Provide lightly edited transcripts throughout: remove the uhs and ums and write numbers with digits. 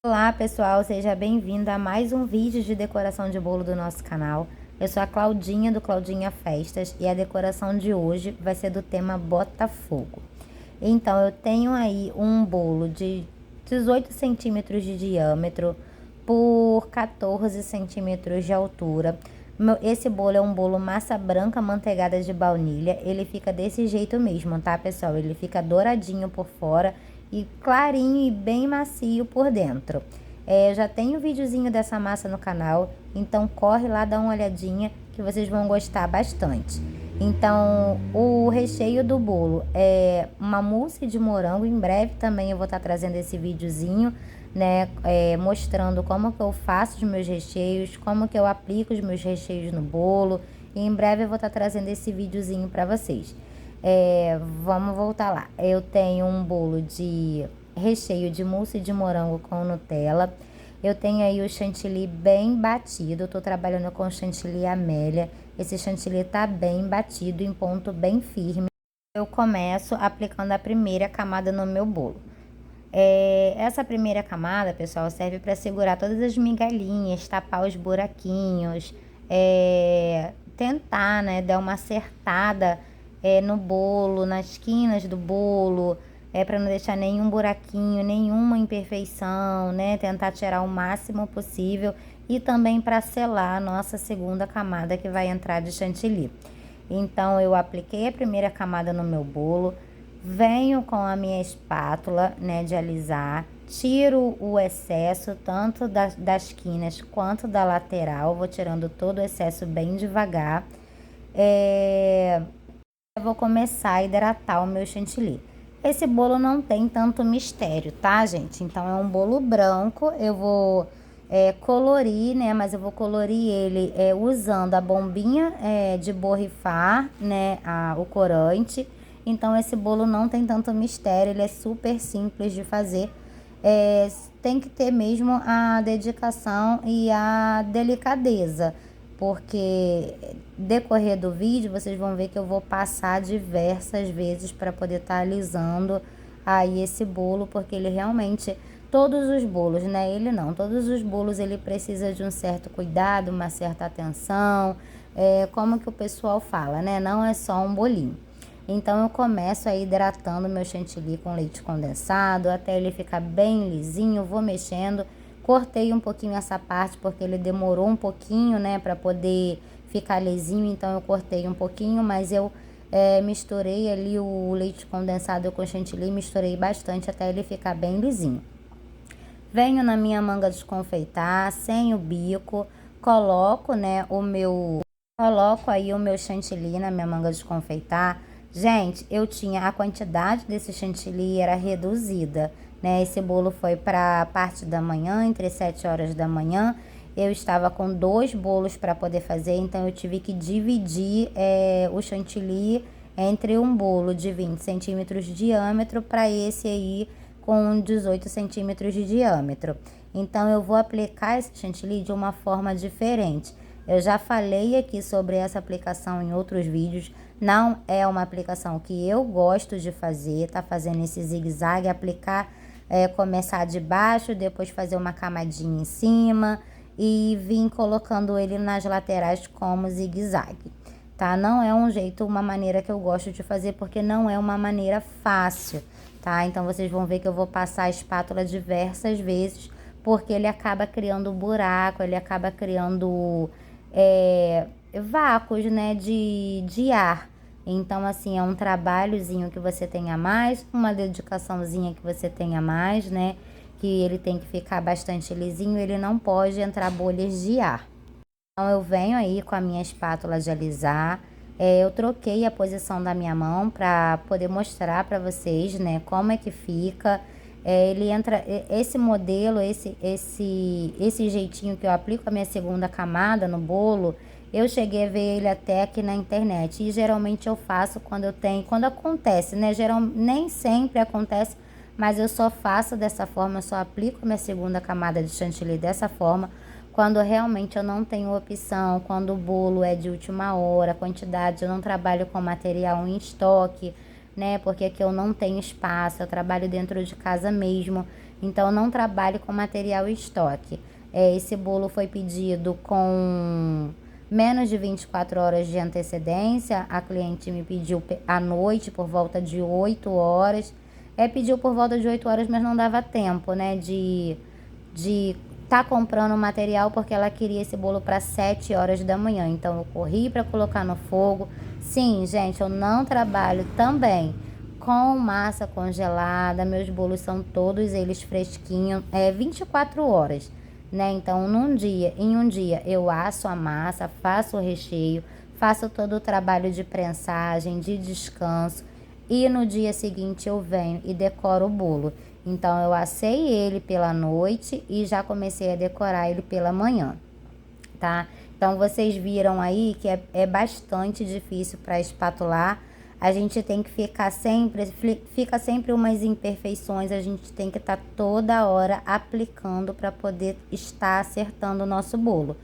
Olá pessoal, seja bem-vindo a mais um vídeo de decoração de bolo do nosso canal. Eu sou a Claudinha do Claudinha Festas e a decoração de hoje vai ser do tema Botafogo. Então eu tenho aí um bolo de 18 centímetros de diâmetro por 14 centímetros de altura. Esse bolo é um bolo massa branca manteigada de baunilha. Ele fica desse jeito mesmo, tá pessoal? Ele fica douradinho por fora e clarinho e bem macio por dentro. Eu já tenho um videozinho dessa massa no canal, então corre lá, dá uma olhadinha que vocês vão gostar bastante. Então, o recheio do bolo é uma mousse de morango. Em breve também eu vou estar trazendo esse videozinho, né, mostrando como que eu faço os meus recheios, como que eu aplico os meus recheios no bolo. E em breve eu vou estar trazendo esse videozinho para vocês. Vamos voltar lá. Eu tenho um bolo de recheio de mousse de morango com Nutella. Eu tenho aí o chantilly bem batido. Eu tô trabalhando com chantilly Amélia. Esse chantilly tá bem batido, em ponto bem firme. Eu começo aplicando a primeira camada no meu bolo. Essa primeira camada, pessoal, serve para segurar todas as migalhinhas, tapar os buraquinhos, tentar, né, dar uma acertada no bolo, nas quinas do bolo, para não deixar nenhum buraquinho, nenhuma imperfeição, né, tentar tirar o máximo possível e também para selar a nossa segunda camada que vai entrar de chantilly. Então eu apliquei a primeira camada no meu bolo, venho com a minha espátula, né, de alisar, tiro o excesso tanto das quinas quanto da lateral, vou tirando todo o excesso bem devagar. Eu vou começar a hidratar o meu chantilly. Esse bolo não tem tanto mistério, tá, gente? Então é um bolo branco. Eu vou colorir, né? Mas eu vou colorir ele usando a bombinha de borrifar, né? O corante. Então esse bolo não tem tanto mistério, ele é super simples de fazer. Tem que ter mesmo a dedicação e a delicadeza, porque decorrer do vídeo vocês vão ver que eu vou passar diversas vezes para poder estar alisando aí esse bolo, porque ele realmente, todos os bolos, né, ele não, todos os bolos ele precisa de um certo cuidado, uma certa atenção, como que o pessoal fala, né, não é só um bolinho. Então eu começo aí hidratando meu chantilly com leite condensado até ele ficar bem lisinho, vou mexendo. Cortei um pouquinho essa parte porque ele demorou um pouquinho, né, para poder ficar lisinho, então eu cortei um pouquinho, mas eu misturei ali o leite condensado com chantilly, misturei bastante até ele ficar bem lisinho. Venho na minha manga desconfeitar, sem o bico, coloco, né, coloco aí o meu chantilly na minha manga desconfeitar. Gente, eu tinha a quantidade desse chantilly era reduzida, né? Esse bolo foi para a parte da manhã, entre 7 horas da manhã. Eu estava com 2 bolos para poder fazer, então eu tive que dividir o chantilly entre um bolo de 20 centímetros de diâmetro para esse aí com 18 centímetros de diâmetro. Então eu vou aplicar esse chantilly de uma forma diferente. Eu já falei aqui sobre essa aplicação em outros vídeos. Não é uma aplicação que eu gosto de fazer, tá fazendo esse zigue-zague, aplicar, começar de baixo, depois fazer uma camadinha em cima e vir colocando ele nas laterais como zigue-zague, tá? Não é um jeito, uma maneira que eu gosto de fazer, porque não é uma maneira fácil, tá? Então vocês vão ver que eu vou passar a espátula diversas vezes, porque ele acaba criando buraco, ele acaba criando vácuos, né, de ar. Então assim, é um trabalhozinho que você tenha mais, uma dedicaçãozinha que você tenha mais, né, que ele tem que ficar bastante lisinho, ele não pode entrar bolhas de ar. Então eu venho aí com a minha espátula de alisar, eu troquei a posição da minha mão para poder mostrar para vocês, né, como é que fica. Ele entra, esse modelo, esse jeitinho que eu aplico a minha segunda camada no bolo, eu cheguei a ver ele até aqui na internet. E geralmente eu faço quando acontece, né? Nem sempre acontece, mas eu só faço dessa forma, eu só aplico a minha segunda camada de chantilly dessa forma, quando realmente eu não tenho opção, quando o bolo é de última hora, a quantidade, eu não trabalho com material em estoque, né? Porque aqui eu não tenho espaço, eu trabalho dentro de casa mesmo. então eu não trabalho com material em estoque. Esse bolo foi pedido com menos de 24 horas de antecedência. A cliente me pediu à noite, por volta de 8 horas. Pediu por volta de 8 horas, mas não dava tempo, né, de tá comprando o material, porque ela queria esse bolo para 7 horas da manhã. Então eu corri para colocar no fogo. Sim, gente, eu não trabalho também com massa congelada. Meus bolos são todos eles fresquinhos, 24 horas, né? Então, em um dia eu asso a massa, faço o recheio, faço todo o trabalho de prensagem, de descanso, e no dia seguinte eu venho e decoro o bolo. Então, eu assei ele pela noite e já comecei a decorar ele pela manhã, tá? Então, vocês viram aí que é bastante difícil para espatular. A gente tem que fica sempre umas imperfeições, a gente tem que estar toda hora aplicando para poder estar acertando o nosso bolo,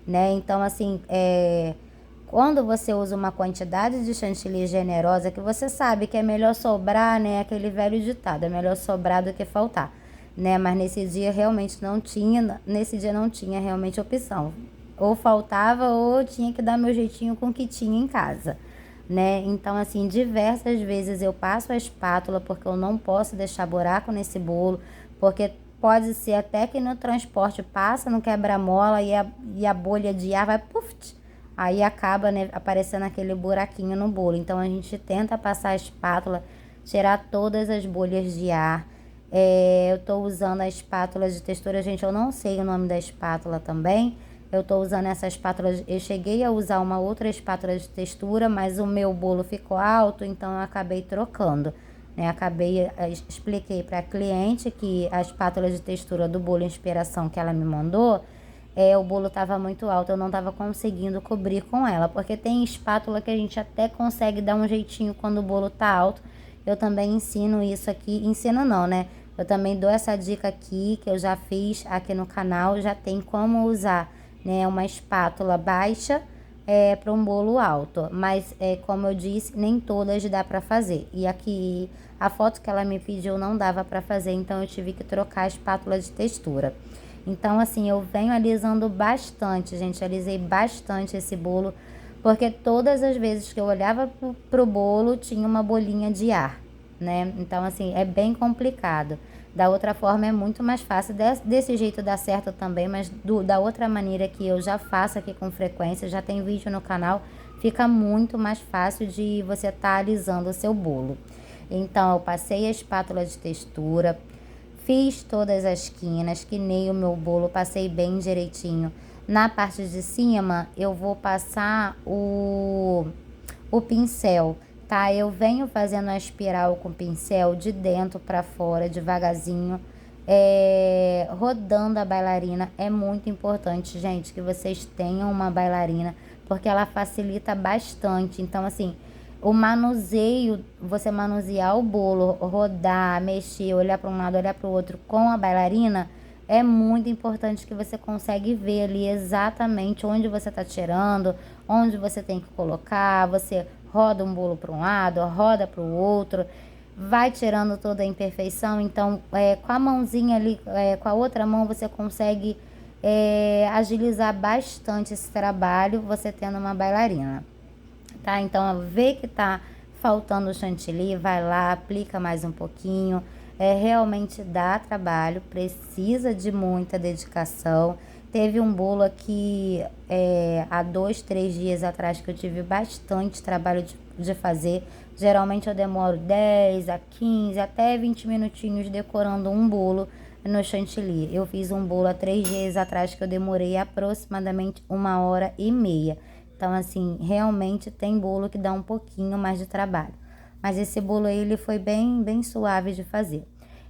né? Então, assim, quando você usa uma quantidade de chantilly generosa, que você sabe que é melhor sobrar, né? Aquele velho ditado, é melhor sobrar do que faltar, né? Mas nesse dia realmente não tinha realmente opção. Ou faltava ou eu tinha que dar meu jeitinho com o que tinha em casa, né? Então, assim, diversas vezes eu passo a espátula, porque eu não posso deixar buraco nesse bolo, porque pode ser até que no transporte passa no quebra-mola e a bolha de ar vai puff, aí acaba, né, aparecendo aquele buraquinho no bolo. Então a gente tenta passar a espátula, tirar todas as bolhas de ar. Eu tô usando a espátula de textura, gente, eu não sei o nome da espátula também. Eu tô usando essa espátula, eu cheguei a usar uma outra espátula de textura, mas o meu bolo ficou alto, então eu acabei trocando, né? Expliquei para a cliente que a espátula de textura do bolo inspiração que ela me mandou, o bolo estava muito alto, eu não estava conseguindo cobrir com ela, porque tem espátula que a gente até consegue dar um jeitinho quando o bolo tá alto. Eu também ensino isso aqui, ensino não, né? Eu também dou essa dica aqui, que eu já fiz aqui no canal, já tem como usar, né, uma espátula baixa para um bolo alto, mas como eu disse, nem todas dá para fazer. E aqui a foto que ela me pediu não dava para fazer, então eu tive que trocar a espátula de textura. Então, assim, eu venho alisando bastante, gente, alisei bastante esse bolo, porque todas as vezes que eu olhava pro bolo tinha uma bolinha de ar, né? Então, assim, é bem complicado. Da outra forma é muito mais fácil, desse jeito dá certo também, mas da outra maneira que eu já faço aqui com frequência, já tem vídeo no canal, fica muito mais fácil de você estar alisando o seu bolo. Então, eu passei a espátula de textura, fiz todas as quinas, quinei o meu bolo, passei bem direitinho. Na parte de cima, eu vou passar o pincel, tá? Eu venho fazendo a espiral com o pincel de dentro para fora, devagarzinho, rodando a bailarina. É muito importante, gente, que vocês tenham uma bailarina, porque ela facilita bastante. Então, assim, o manuseio, você manusear o bolo, rodar, mexer, olhar para um lado, olhar para o outro com a bailarina, é muito importante, que você consegue ver ali exatamente onde você está tirando, onde você tem que colocar. Você roda um bolo para um lado, roda para o outro, vai tirando toda a imperfeição. Então, com a mãozinha ali, com a outra mão, você consegue agilizar bastante esse trabalho, você tendo uma bailarina, tá? Então, vê que tá faltando o chantilly, vai lá, aplica mais um pouquinho. Realmente dá trabalho, precisa de muita dedicação. Teve um bolo aqui há 2, 3 dias atrás que eu tive bastante trabalho de fazer. Geralmente eu demoro 10 a 15, até 20 minutinhos decorando um bolo no chantilly. Eu fiz um bolo há 3 dias atrás que eu demorei aproximadamente 1h30. Então, assim, realmente tem bolo que dá um pouquinho mais de trabalho. Mas esse bolo aí, ele foi bem, bem suave de fazer.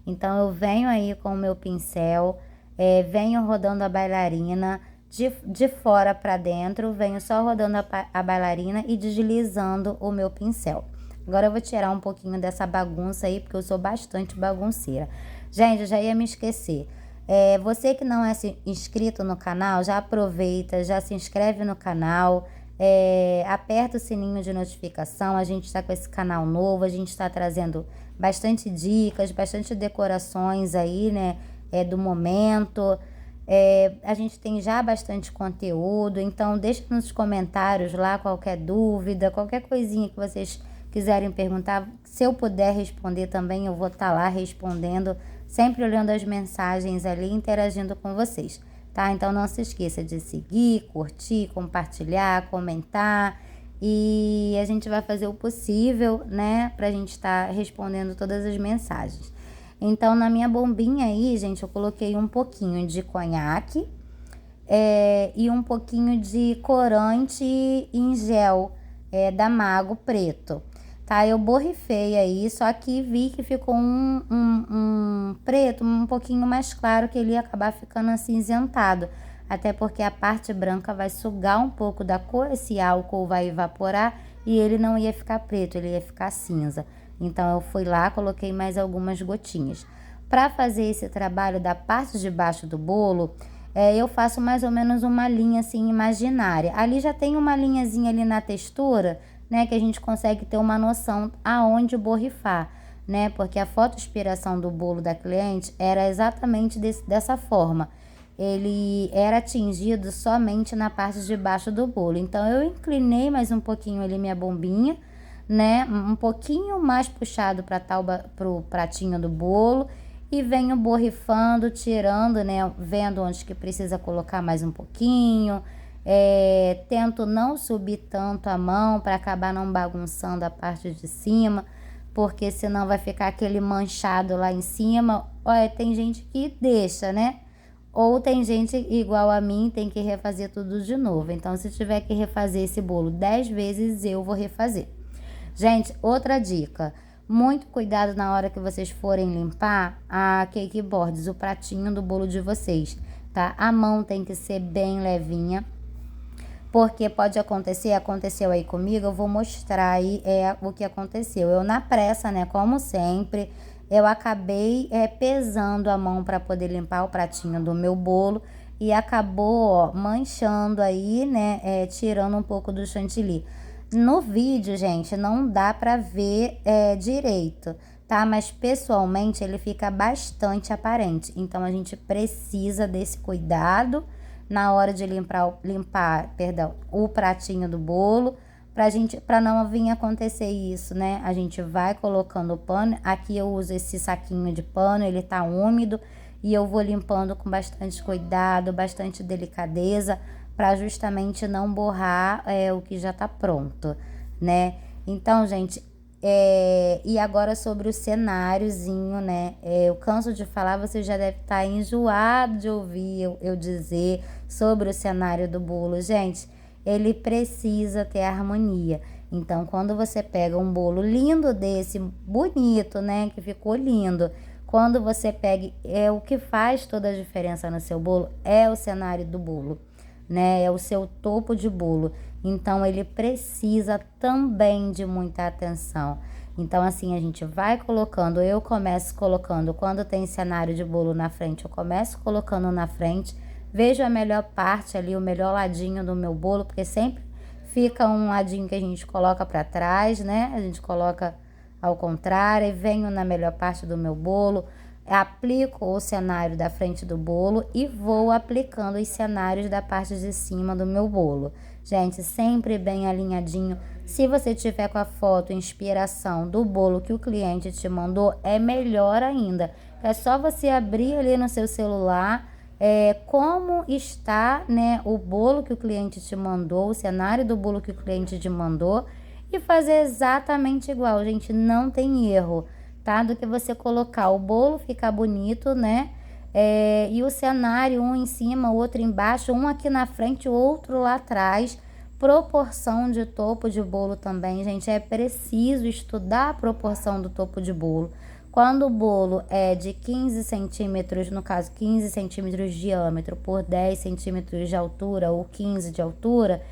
Então, eu venho aí com o meu pincel, venho rodando a bailarina de fora para dentro, venho só rodando a bailarina e deslizando o meu pincel. Agora eu vou tirar um pouquinho dessa bagunça aí, porque eu sou bastante bagunceira. Gente, eu já ia me esquecer. Você que não é inscrito no canal, já aproveita, já se inscreve no canal, Aperta o sininho de notificação, a gente está com esse canal novo, a gente está trazendo bastante dicas, bastante decorações aí, né, do momento. A gente tem já bastante conteúdo, então deixa nos comentários lá qualquer dúvida, qualquer coisinha que vocês quiserem perguntar. Se eu puder responder também, eu vou estar lá respondendo, sempre olhando as mensagens ali, interagindo com vocês, tá? Então não se esqueça de seguir, curtir, compartilhar, comentar, e a gente vai fazer o possível, né, pra gente estar respondendo todas as mensagens. Então, na minha bombinha aí, gente, eu coloquei um pouquinho de conhaque e um pouquinho de corante em gel da Mago preto, tá? Eu borrifei aí, só que vi que ficou um preto um pouquinho mais claro, que ele ia acabar ficando acinzentado. Até porque a parte branca vai sugar um pouco da cor, esse álcool vai evaporar e ele não ia ficar preto, ele ia ficar cinza. Então eu fui lá, coloquei mais algumas gotinhas. Para fazer esse trabalho da parte de baixo do bolo, eu faço mais ou menos uma linha assim imaginária. Ali já tem uma linhazinha ali na textura, né, que a gente consegue ter uma noção aonde borrifar, né? Porque a fotoinspiração do bolo da cliente era exatamente dessa forma. Ele era atingido somente na parte de baixo do bolo. Então eu inclinei mais um pouquinho ali minha bombinha, né, um pouquinho mais puxado para pro pratinho do bolo, e venho borrifando, tirando, né, vendo onde que precisa colocar mais um pouquinho. Tento não subir tanto a mão para acabar não bagunçando a parte de cima, porque senão vai ficar aquele manchado lá em cima. Olha, tem gente que deixa, né? Ou tem gente igual a mim, tem que refazer tudo de novo. Então, se tiver que refazer esse bolo 10 vezes, eu vou refazer. Gente, outra dica, muito cuidado na hora que vocês forem limpar a cake boards, o pratinho do bolo de vocês, tá? A mão tem que ser bem levinha, porque pode acontecer, aconteceu aí comigo, eu vou mostrar aí o que aconteceu. Eu na pressa, né, como sempre, eu acabei pesando a mão para poder limpar o pratinho do meu bolo e acabou, ó, manchando aí, né, tirando um pouco do chantilly. No vídeo, gente, não dá para ver direito, tá? Mas pessoalmente ele fica bastante aparente. Então a gente precisa desse cuidado na hora de limpar, perdão, o pratinho do bolo, para não vir acontecer isso, né? A gente vai colocando o pano. Aqui eu uso esse saquinho de pano, ele tá úmido, e eu vou limpando com bastante cuidado, bastante delicadeza, para justamente não borrar o que já tá pronto, né? Então, gente, e agora sobre o cenáriozinho, né? Eu canso de falar, você já deve estar enjoado de ouvir eu dizer sobre o cenário do bolo. Gente, ele precisa ter harmonia. Então, quando você pega um bolo lindo desse, bonito, né? Que ficou lindo. Quando você pega, o que faz toda a diferença no seu bolo é o cenário do bolo, né? É o seu topo de bolo. Então ele precisa também de muita atenção. Então assim a gente vai colocando, eu começo colocando, quando tem cenário de bolo na frente, eu começo colocando na frente, vejo a melhor parte ali, o melhor ladinho do meu bolo, porque sempre fica um ladinho que a gente coloca para trás, né? A gente coloca ao contrário, e venho na melhor parte do meu bolo, aplico o cenário da frente do bolo e vou aplicando os cenários da parte de cima do meu bolo. Gente, sempre bem alinhadinho. Se você tiver com a foto inspiração do bolo que o cliente te mandou, é melhor ainda. É só você abrir ali no seu celular como está, né, o bolo que o cliente te mandou, o cenário do bolo que o cliente te mandou, e fazer exatamente igual, gente, não tem erro, tá? Do que você colocar o bolo ficar bonito, né? E o cenário, um em cima, o outro embaixo, um aqui na frente, o outro lá atrás. Proporção de topo de bolo também, gente, é preciso estudar a proporção do topo de bolo. Quando o bolo é de 15 centímetros, no caso 15 centímetros de diâmetro por 10 centímetros de altura ou 15 de altura,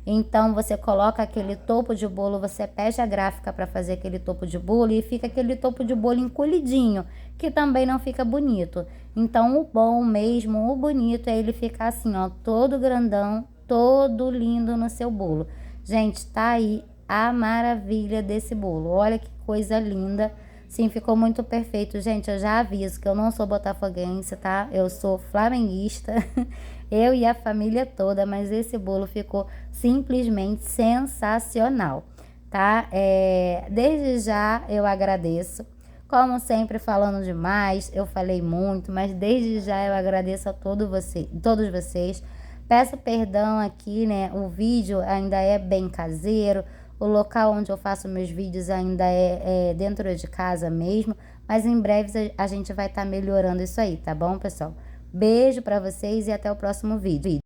então você coloca aquele topo de bolo, você pede a gráfica para fazer aquele topo de bolo e fica aquele topo de bolo encolhidinho, que também não fica bonito. Então o bom mesmo, o bonito é ele ficar assim, ó, todo grandão, todo lindo no seu bolo. Gente, tá aí a maravilha desse bolo. Olha que coisa linda. Sim, ficou muito perfeito. Gente, eu já aviso que eu não sou botafoguense, tá? Eu sou flamenguista. Eu e a família toda, mas esse bolo ficou simplesmente sensacional, tá? Desde já eu agradeço. Como sempre, falando demais, eu falei muito, mas desde já eu agradeço a todos vocês. Peço perdão aqui, né? O vídeo ainda é bem caseiro, o local onde eu faço meus vídeos ainda é dentro de casa mesmo, mas em breve a gente vai estar melhorando isso aí, tá bom, pessoal? Beijo pra vocês e até o próximo vídeo.